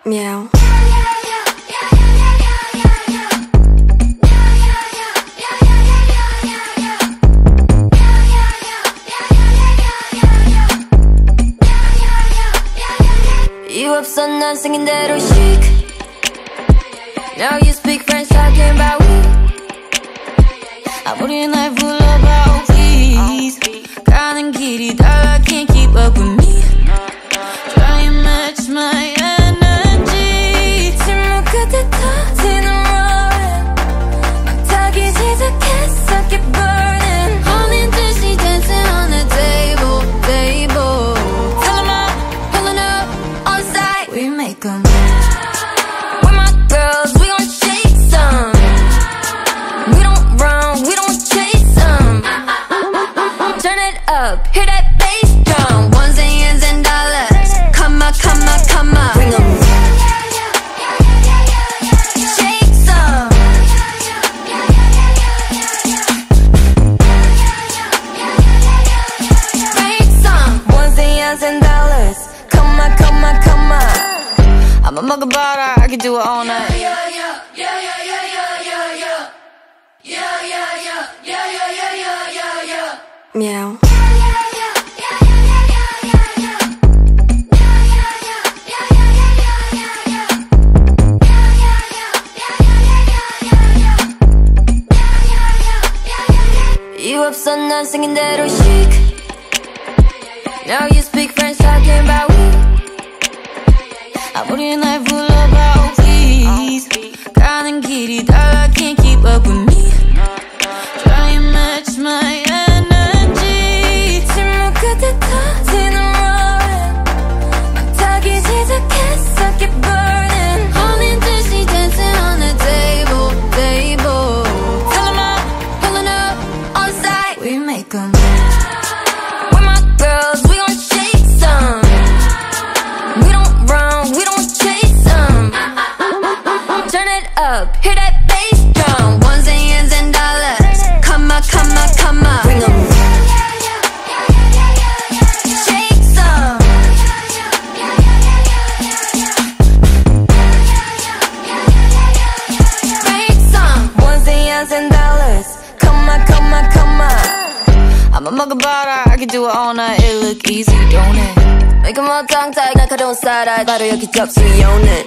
Meow. You 없어 난 생긴 대로 chic. Now you speak French talking about we. 아무리 날 불러봐 please. 가는 길이 달라 can't keep up with me. Try and match my energy. 침묵 끝에 터지는 roaring. 막 타기 시작했어 keep burning. 혼인 듯이 dancing on the table. Tell 'em I'm pulling up on site. We make 'em. We're my girls, we gon' shake some. We don't run, we don't chase them. Turn it up, hear that bass drum. Ones and yens and dollars. Come on, come on, come on. Bring 'em. Shake some. Break some. Ones and yens and dollars. Come on, come on, come on. I'm a mug of butter, I can do it all night. Meow. You 없어 난 생긴 대로 chic. Now you speak French talking about we. 아무리 날 불러봐 please. 가는 길이 달라 can't keep up with me. Try and match my energy. 침묵 끝에 터지는 roaring. 막 타기 시작했어 keep burning. 혼인 듯이 dancing on the table. Tell 'em I'm pulling up on site. We make 'em. We're my girls, we gon' shake some. We don't run, we don't chase them. Turn it up, hear that bass drum. Ones and yens and dollars. Come on, come on, come on. Bring 'em. Shake some. Break some. Ones and yens and dollars. Come on, come on, come on. I'm a mug of butter, I can do it all night. It look easy, don't it? Make 'em all tongue tied, 날카로운 쌀알 바로 여기 접수해 오는